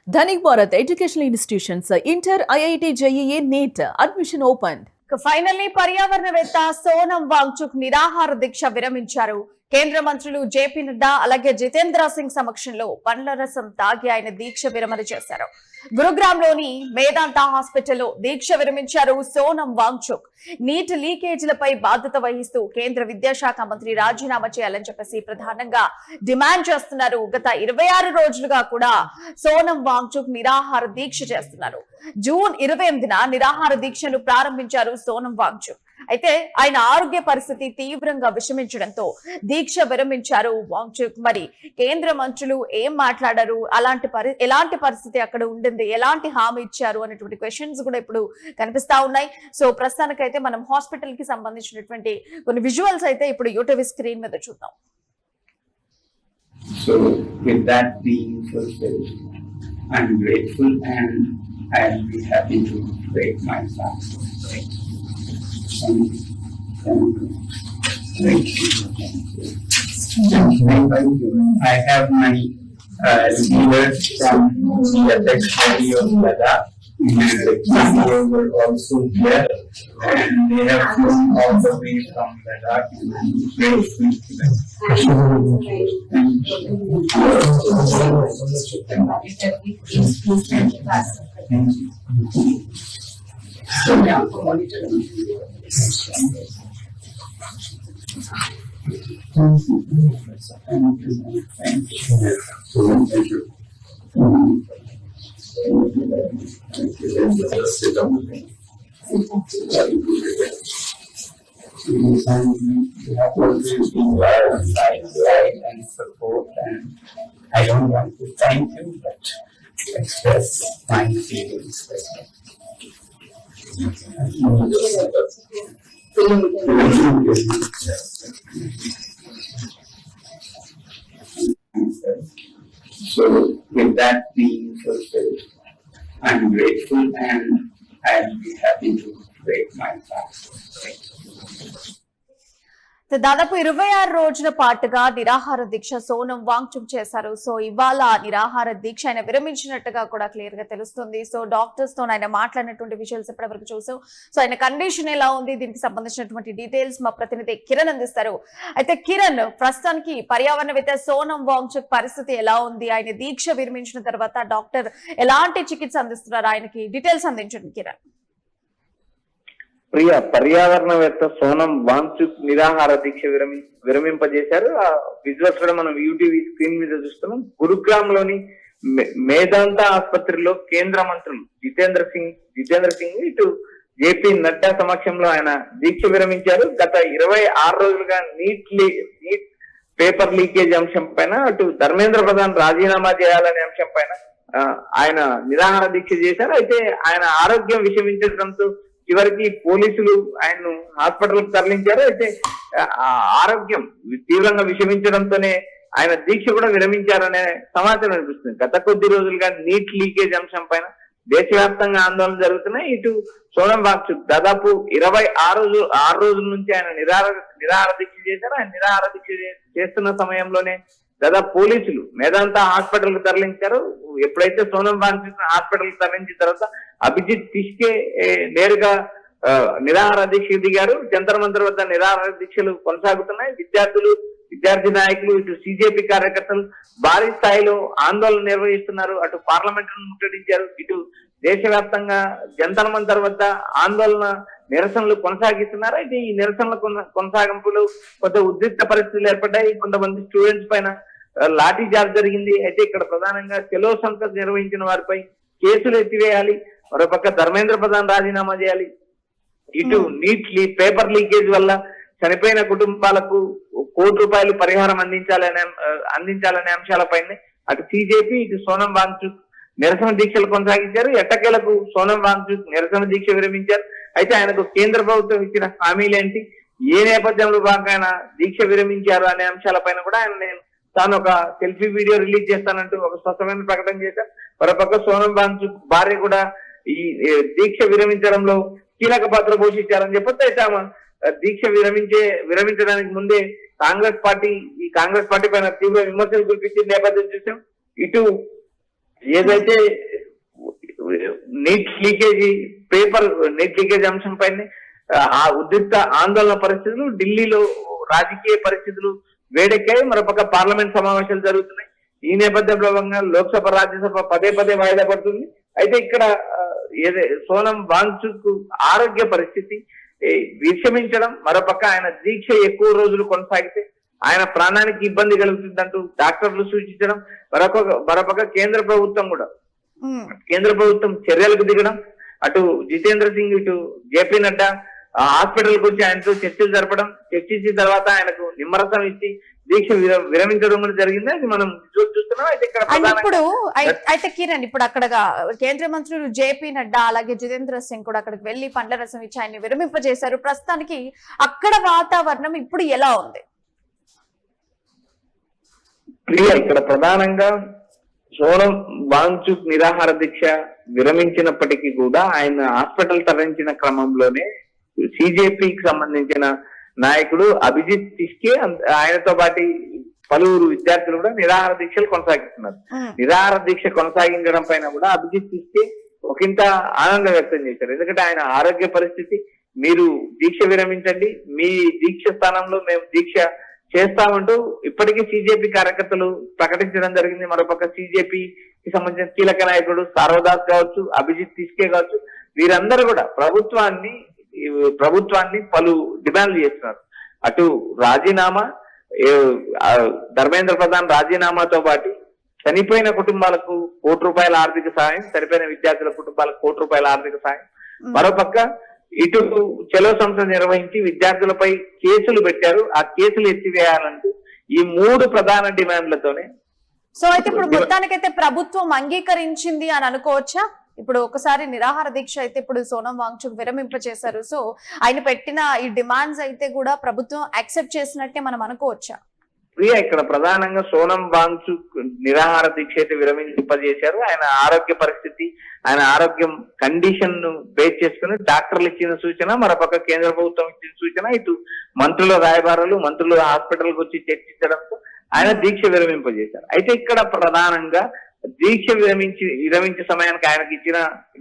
Dhanik Bharat Educational Institutions, Inter, IIT, JEE, NEET, admission opened. Finally పర్యావరణవేత్త సోనం వాంగ్చుక్ నిరాహార దీక్ష విరమించారు. కేంద్ర మంత్రులు జేపీ నడ్డా అలాగే జితేంద్ర సింగ్ సమక్షంలో పండ్ల రసం తాగి ఆయన దీక్ష విరమణ చేశారు. గురుగ్రామ్ లోని మేదాంత హాస్పిటల్లో దీక్ష విరమించారు సోనం వాంగ్చుక్. నీట్ లీకేజీలపై బాధ్యత వహిస్తూ కేంద్ర విద్యాశాఖ మంత్రి రాజీనామా చేయాలని చెప్పేసి ప్రధానంగా డిమాండ్ చేస్తున్నారు. గత 26 రోజులుగా కూడా సోనం వాంగ్చుక్ నిరాహార దీక్ష చేస్తున్నారు. జూన్ 28న నిరాహార దీక్షను ప్రారంభించారు సోనం వాంగ్చుక్. అయితే ఆయన ఆరోగ్య పరిస్థితి తీవ్రంగా విషమించడంతో దీక్ష విరమించారు వాంగ్చుక్. మరి కేంద్ర మంత్రులు ఏం మాట్లాడారు, ఎలాంటి పరిస్థితి అక్కడ ఉండింది, ఎలాంటి హామీ ఇచ్చారు అనేటువంటి క్వశ్చన్స్ కూడా ఇప్పుడు కనిపిస్తా ఉన్నాయి. సో ప్రస్తుతానికైతే మనం హాస్పిటల్ కి సంబంధించినటువంటి కొన్ని విజువల్స్ అయితే ఇప్పుడు యూటీవీ స్క్రీన్ మీద చూద్దాం. So with that being fulfilled, I'm grateful and I'll be happy to break my fast. Thank you. I have my leaders from the apex body of Ladakh, and they were also here, and they have flown all the way from Ladakh, and I'm grateful to them. You have always been right and support, and I don't want to thank you, but express my feelings. So with that being fulfilled, I'm grateful and I'll be happy to break my fast. దాదాపు 26 రోజుల పాటుగా నిరాహార దీక్ష సోనం వాంగ్చుక్ చేశారు. So ఇవాళ నిరాహార దీక్ష ఆయన విరమించినట్టుగా కూడా clear గా తెలుస్తుంది. సో డాక్టర్స్ తో ఆయన మాట్లాడినటువంటి విజువల్స్ ఇప్పటి వరకు చూసాం. సో ఆయన కండిషన్ ఎలా ఉంది, దీనికి సంబంధించినటువంటి డీటెయిల్స్ మా ప్రతినిధి కిరణ్ అందిస్తారు. అయితే కిరణ్, ప్రస్తుతానికి పర్యావరణవేత్త సోనం వాంగ్చుక్ పరిస్థితి ఎలా ఉంది, ఆయన దీక్ష విరమించిన తర్వాత డాక్టర్ ఎలాంటి చికిత్స అందిస్తున్నారు, ఆయనకి డీటెయిల్స్ అందించండి కిరణ్. ప్రియ, పర్యావరణవేత్త సోనం వాంగ్చుక్ నిరాహార దీక్ష విరమింపజేశారు. ఆ విజువల్స్ కూడా మనం యూటీవీ స్క్రీన్ మీద చూస్తున్నాం. గురుగ్రామ్ లోని మేదాంత ఆసుపత్రిలో కేంద్ర మంత్రులు జితేంద్ర సింగ్ ఇటు జేపీ నడ్డా సమక్షంలో ఆయన దీక్ష విరమించారు. గత 26 రోజులుగా నీట్ పేపర్ లీకేజ్ అంశం పైన, అటు ధర్మేంద్ర ప్రధాన్ రాజీనామా చేయాలనే అంశం పైన ఆయన నిరాహార దీక్ష చేశారు. అయితే ఆయన ఆరోగ్యం విషమించడంతో చివరికి పోలీసులు ఆయన్ను హాస్పిటల్ కు తరలించారు. అయితే ఆరోగ్యం తీవ్రంగా విషమించడంతోనే ఆయన దీక్ష కూడా విరమించారనే సమాచారం అనిపిస్తుంది. గత కొద్ది రోజులుగా నీట్ లీకేజ్ అంశం పైన దేశవ్యాప్తంగా ఆందోళన జరుగుతున్నాయి. ఇటు సోనం వాంగ్చుక్ దాదాపు 26 రోజుల నుంచి ఆయన నిరాహార దీక్ష చేశారు. ఆయన నిరాహార దీక్ష చేస్తున్న సమయంలోనే దాదాపు పోలీసులు మేదాంత హాస్పిటల్ కు తరలించారు. ఎప్పుడైతే సోనం వాంగ్చుక్ హాస్పిటల్ కు తరలించిన తర్వాత అభిజిత్ తిష్కే నేరుగా నిరాహార దీక్షకు దిగారు. జంతర్ మంతర్ వద్ద నిరాహార దీక్షలు కొనసాగుతున్నాయి. విద్యార్థి నాయకులు, ఇటు సిజేపీ కార్యకర్తలు భారీ స్థాయిలో ఆందోళన నిర్వహిస్తున్నారు. అటు పార్లమెంటును ముట్టడించారు. ఇటు దేశవ్యాప్తంగా జంతర్ మంతర్ వద్ద ఆందోళన నిరసనలు కొనసాగిస్తున్నారు. అయితే ఈ నిరసనల కొనసాగింపులు కొంత ఉద్రిక్త పరిస్థితులు ఏర్పడ్డాయి. కొంతమంది స్టూడెంట్స్ పైన లాఠీ చార్జ్ జరిగింది. అయితే ఇక్కడ ప్రధానంగా చెలో సంసద్ నిర్వహించిన వారిపై కేసులు ఎత్తివేయాలి, మరోపక్క ధర్మేంద్ర ప్రధాన్ రాజీనామా చేయాలి, ఇటు నీట్ పేపర్ లీకేజ్ వల్ల చనిపోయిన కుటుంబాలకు ₹1 పరిహారం అందించాలనే అంశాలపైన అటు సిజేపీ, ఇటు సోనం వాంగ్చుక్ నిరసన దీక్షలు కొనసాగించారు. ఎట్టకేలకు సోనం వాంగ్చుక్ నిరసన దీక్ష విరమించారు. అయితే ఆయనకు కేంద్ర ప్రభుత్వం ఇచ్చిన హామీలేంటి, ఏ నేపథ్యంలో భాగంగా దీక్ష విరమించారు అనే అంశాలపైన కూడా తాను ఒక సెల్ఫీ వీడియో రిలీజ్ చేస్తానంటూ ఒక స్పష్టమైన ప్రకటన చేశారు. మరోపక్క సోనం వాంగ్చుక్ భార్య కూడా ఈ దీక్ష విరమించడంలో కీలక పాత్ర పోషించారని చెప్పొచ్చు. అయితే ఆమె దీక్ష విరమించడానికి ముందే కాంగ్రెస్ పార్టీ పైన తీవ్ర విమర్శలు కురిపించిన నేపథ్యం చూసాం. ఇటు ఏదైతే నీట్ లీకేజ్ అంశం పైన ఆ ఉద్రిక్త ఆందోళన పరిస్థితులు, ఢిల్లీలో రాజకీయ పరిస్థితులు వేడెక్కాయి. మరోపక్క పార్లమెంట్ సమావేశాలు జరుగుతున్నాయి. ఈ నేపథ్యంలో భాగంగా లోక్సభ, రాజ్యసభ పదే వాయిదా పడుతుంది. అయితే ఇక్కడ సోనం వాంగ్చుక్ ఆరోగ్య పరిస్థితి విషమించడం, మరోపక్క ఆయన దీక్ష ఎక్కువ రోజులు కొనసాగితే ఆయన ప్రాణానికి ఇబ్బంది కలుగుతుందంటూ డాక్టర్లు సూచించడం, మరోపక్క కేంద్ర ప్రభుత్వం చర్యలకు దిగడం, అటు జితేంద్ర సింగ్, ఇటు జేపీ నడ్డా హాస్పిటల్కి వచ్చి ఆయనతో చర్చలు జరపడం, చర్చించిన తర్వాత ఆయనకు నిమ్మరసం ఇచ్చి దీక్ష విరమించడం కూడా జరిగింది. అది మనం చూస్తున్నాం. అయితే ఇక్కడ అయితే కిరణ్, ఇప్పుడు అక్కడ కేంద్ర మంత్రులు జేపీ నడ్డా అలాగే జితేంద్ర సింగ్ కూడా అక్కడికి వెళ్లి పండ్ల రసం ఇచ్చి ఆయన్ని విరమింపజేశారు. ప్రస్తుతానికి అక్కడ వాతావరణం ఇప్పుడు ఎలా ఉంది? ఇక్కడ ప్రధానంగా సోనం వాంగ్చుక్ నిరాహార దీక్ష విరమించినప్పటికీ కూడా ఆయన హాస్పిటల్ తరలించిన క్రమంలోనే సిజేపీకి సంబంధించిన నాయకుడు అభిజిత్ తిష్కే, ఆయనతో పాటు పలువురు విద్యార్థులు కూడా నిరాహార దీక్షలు కొనసాగిస్తున్నారు. నిరాహార దీక్ష కొనసాగించడం పైన కూడా అభిజిత్ తిష్కే ఒకంత ఆనందం వ్యక్తం చేశారు. ఎందుకంటే ఆయన ఆరోగ్య పరిస్థితి, మీరు దీక్ష విరమించండి, మీ దీక్ష స్థానంలో మేము దీక్ష చేస్తామంటూ ఇప్పటికీ సిజేపీ కార్యకర్తలు ప్రకటించడం జరిగింది. మరోపక్క సిజేపీకి సంబంధించిన కీలక నాయకుడు సార్వదాస్ కావచ్చు, అభిజిత్ తిష్కే కావచ్చు, వీరందరూ కూడా ప్రభుత్వాన్ని పలు డిమాండ్లు చేస్తున్నారు. అటు రాజీనామా, ధర్మేంద్ర ప్రధాన్ రాజీనామాతో పాటు చనిపోయిన కుటుంబాలకు ₹1 ఆర్థిక సాయం, చనిపోయిన విద్యార్థుల కుటుంబాలకు ₹1 ఆర్థిక సాయం, మరోపక్క ఇటు చలో సంస్థ నిర్వహించి విద్యార్థులపై కేసులు పెట్టారు, ఆ కేసులు ఎత్తివేయాలంటూ ఈ 3 ప్రధాన డిమాండ్లతోనే. సో అయితే ఇప్పుడు మొత్తానికైతే ప్రభుత్వం అంగీకరించింది అని అనుకోవచ్చా? ఇప్పుడు ఒకసారి నిరాహార దీక్ష అయితే ఇప్పుడు సోనం వాంగ్చుక్ విరమింపచేశారు. సో ఆయన పెట్టిన ఈ డిమాండ్స్ అయితే కూడా ప్రభుత్వం యాక్సెప్ట్ చేసినట్టే మనం అనుకోవచ్చా? ప్రియా, ఇక్కడ ప్రధానంగా సోనం వాంగ్చుక్ నిరాహార దీక్ష అయితే విరమింపజేశారు. ఆయన ఆరోగ్య పరిస్థితి, ఆయన ఆరోగ్యం కండిషన్ ను బేస్ చేసుకుని డాక్టర్లు ఇచ్చిన సూచన, మరోపక్క కేంద్ర ప్రభుత్వం ఇచ్చిన సూచన, ఇటు మంత్రుల రాయబారాలు, మంత్రులు హాస్పిటల్కి వచ్చి చర్చించడంతో ఆయన దీక్ష విరమింపజేశారు. అయితే ఇక్కడ ప్రధానంగా దీక్ష విరమించే సమయానికి ఆయనకి ఇచ్చిన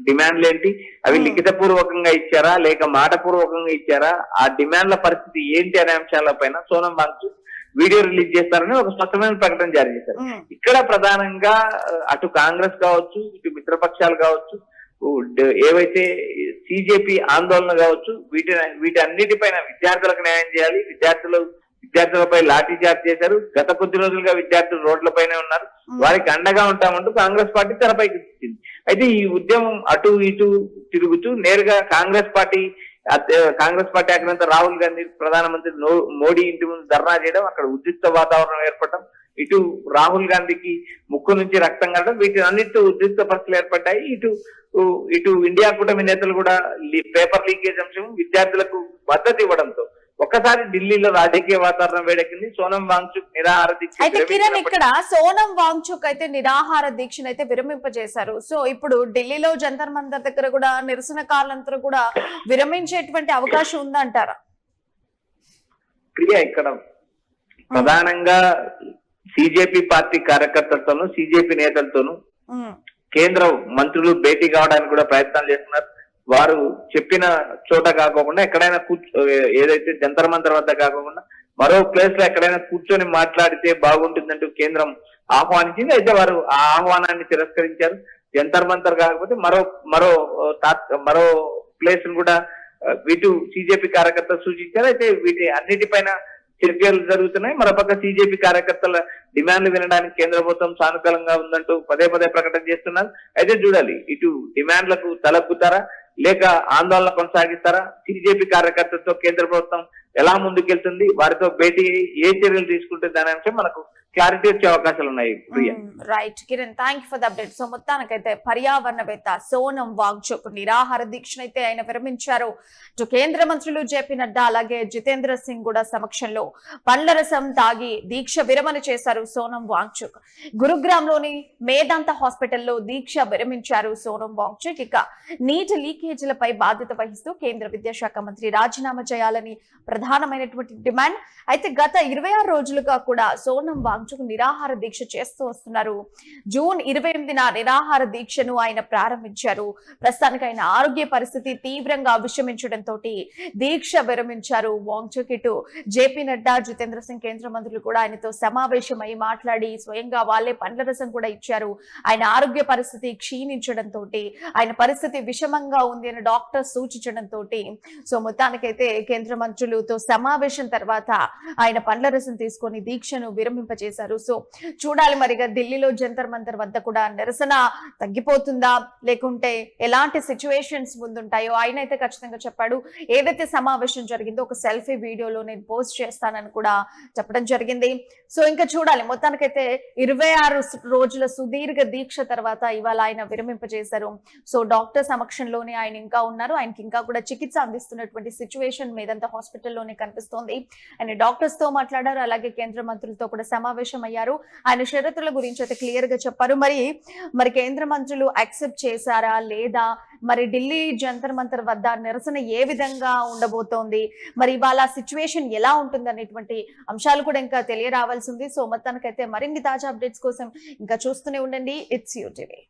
డిమాండ్లు ఏంటి, అవి లిఖిత పూర్వకంగా ఇచ్చారా లేక మాట పూర్వకంగా ఇచ్చారా, ఆ డిమాండ్ల పరిస్థితి ఏంటి అనే అంశాలపైన సోనం వాంగ్చుక్ వీడియో రిలీజ్ చేస్తారని ఒక స్పష్టమైన ప్రకటన జారీ చేశారు. ఇక్కడ ప్రధానంగా అటు కాంగ్రెస్ కావచ్చు, ఇటు మిత్రపక్షాలు కావచ్చు, ఏవైతే సిజేపీ ఆందోళన కావచ్చు, వీటన్నిటిపైన విద్యార్థులకు న్యాయం చేయాలి, విద్యార్థులపై లాఠీ చార్జ్ చేశారు. గత కొద్ది రోజులుగా విద్యార్థులు రోడ్లపైనే ఉన్నారు, వారికి అండగా ఉంటామంటూ కాంగ్రెస్ పార్టీ తెరపైకి వచ్చింది. అయితే ఈ ఉద్యమం అటు ఇటు తిరుగుతూ నేరుగా కాంగ్రెస్ పార్టీ అధినేత రాహుల్ గాంధీ ప్రధానమంత్రి మోడీ ఇంటి ముందు ధర్నా చేయడం, అక్కడ ఉద్రిక్త వాతావరణం ఏర్పడడం, ఇటు రాహుల్ గాంధీకి ముక్కు నుంచి రక్తం కట్టడం, వీటి అన్నిటితో ఉద్రిక్త పరిస్థితులు ఏర్పడ్డాయి. ఇటు ఇండియా కూటమి నేతలు కూడా పేపర్ లీకేజ్ అంశం విద్యార్థులకు మద్దతు ఇవ్వడంతో ఒక్కసారి ఢిల్లీలో రాజకీయ వాతావరణం వేడెక్కింది. సోనం వాంగ్చుక్ నిరాహార దీక్ష అయితే కిరణ్, ఇక్కడ సోనం వాంగ్చుక్ అయితే నిరాహార దీక్షను అయితే విరమింపజేశారు. సో ఇప్పుడు ఢిల్లీలో జంతర్ మంతర్ దగ్గర కూడా నిరసనకారులంతా కూడా విరమించేటువంటి అవకాశం ఉందంటారా? ప్రియా, ఇక్కడ ప్రధానంగా సిజేపీ పార్టీ కార్యకర్తలతోనూ సిజేపీ నేతలతోనూ కేంద్ర మంత్రులు భేటీ కావడానికి కూడా ప్రయత్నాలు చేస్తున్నారు. వారు చెప్పిన చోట కాకుండా ఎక్కడైనా ఏదైతే జంతర్ మంతర్ వద్ద కాకుండా మరో ప్లేస్ లో ఎక్కడైనా కూర్చొని మాట్లాడితే బాగుంటుందంటూ కేంద్రం ఆహ్వానించింది. అయితే వారు ఆ ఆహ్వానాన్ని తిరస్కరించారు. జంతర్ మంతర్ కాకపోతే మరో ప్లేస్ కూడా వీటు సిజేపీ కార్యకర్తలు సూచించారు. అయితే వీటి అన్నిటిపైన చర్చలు జరుగుతున్నాయి. మరోపక్క సిజేపీ కార్యకర్తల డిమాండ్లు వినడానికి కేంద్ర ప్రభుత్వం సానుకూలంగా ఉందంటూ పదే ప్రకటన చేస్తున్నారు. అయితే చూడాలి, ఇటు డిమాండ్లకు తలగ్గుతారా లేక ఆందోళన కొనసాగిస్తారా, సిజేపీ కార్యకర్తలతో కేంద్ర ప్రభుత్వం ఎలా ముందుకెళ్తుంది, వారితో భేటీ ఏ చర్యలు తీసుకుంటుంది అనే అంశం మనకు క్లారిటీ వచ్చే అవకాశాలు ఉన్నాయి. Right Kiran, thank you for the update. So మొత్తానికైతే పర్యావరణవేత్త సోనం వాంగ్చుక్ నిరాహార దీక్షనైతే ఆయన విరమించారు. కేంద్ర మంత్రులు జేపీ నడ్డా అలాగే జితేంద్ర సింగ్ కూడా సమక్షంలో పండ్ల రసం తాగి దీక్ష విరమణ చేశారు సోనం వాంగ్చుక్. గురుగ్రామ్ లోని మేదాంత హాస్పిటల్లో దీక్ష విరమించారు సోనం వాంగ్చుక్. ఇక నీటి లీకేజీలపై బాధ్యత వహిస్తూ కేంద్ర విద్యాశాఖ మంత్రి రాజీనామా చేయాలని ప్రధానమైనటువంటి డిమాండ్. అయితే గత 26 రోజులుగా కూడా సోనం వాంగ్చుక్ వాంఛకు నిరాహార దీక్ష చేస్తూ వస్తున్నారు. జూన్ 28న నిరాహార దీక్షను ఆయన ప్రారంభించారు. ప్రస్తుతానికి ఆయన ఆరోగ్య పరిస్థితి తీవ్రంగా విషమించడంతో దీక్ష విరమించారు. వాంఛక్ ఇటు జేపీ నడ్డా, జితేంద్ర సింగ్ కేంద్ర మంత్రులు కూడా ఆయనతో సమావేశమై మాట్లాడి స్వయంగా వాళ్ళే పండ్ల రసం కూడా ఇచ్చారు. ఆయన ఆరోగ్య పరిస్థితి క్షీణించడంతో, ఆయన పరిస్థితి విషమంగా ఉంది అని డాక్టర్ సూచించడంతో సో మొత్తానికైతే కేంద్ర మంత్రులతో సమావేశం తర్వాత ఆయన పండ్ల రసం తీసుకొని దీక్షను విరమింపజేశారు. సో చూడాలి మరిగా ఢిల్లీలో జంతర్ మంతర్ వద్ద కూడా నిరసన తగ్గిపోతుందా లేకుంటే ఎలాంటి సిచ్యువేషన్స్ ముందుంటాయో ఆయన అయితే ఖచ్చితంగా చెప్పాడు. ఏదైతే సమావేశం జరిగిందో ఒక సెల్ఫీ వీడియోలో నేను పోస్ట్ చేస్తానని కూడా చెప్పడం జరిగింది. సో ఇంకా చూడాలి. మొత్తానికైతే 26 రోజుల సుదీర్ఘ దీక్ష తర్వాత ఇవాళ ఆయన విరమింపజేశారు. సో డాక్టర్ సమక్షంలోనే ఆయన ఇంకా ఉన్నారు. ఆయనకి ఇంకా కూడా చికిత్స అందిస్తున్నటువంటి సిచ్యువేషన్ మీదంతా హాస్పిటల్లోనే కనిపిస్తోంది. ఆయన డాక్టర్స్ తో మాట్లాడారు, అలాగే కేంద్ర మంత్రులతో కూడా సమావేశం అయ్యారు. ఆయన షరతుల గురించి అయితే క్లియర్ గా చెప్పారు. మరి కేంద్ర మంత్రులు యాక్సెప్ట్ చేశారా లేదా, మరి ఢిల్లీ జంతర్ మంతర్ వద్ద నిరసన ఏ విధంగా ఉండబోతోంది, మరి ఇవాళ సిచ్యువేషన్ ఎలా ఉంటుంది అనేటువంటి అంశాలు కూడా ఇంకా తెలియరావాల్సి ఉంది. సో మొత్తానికైతే మరిన్ని తాజా అప్డేట్స్ కోసం ఇంకా చూస్తూనే ఉండండి. It's you TV.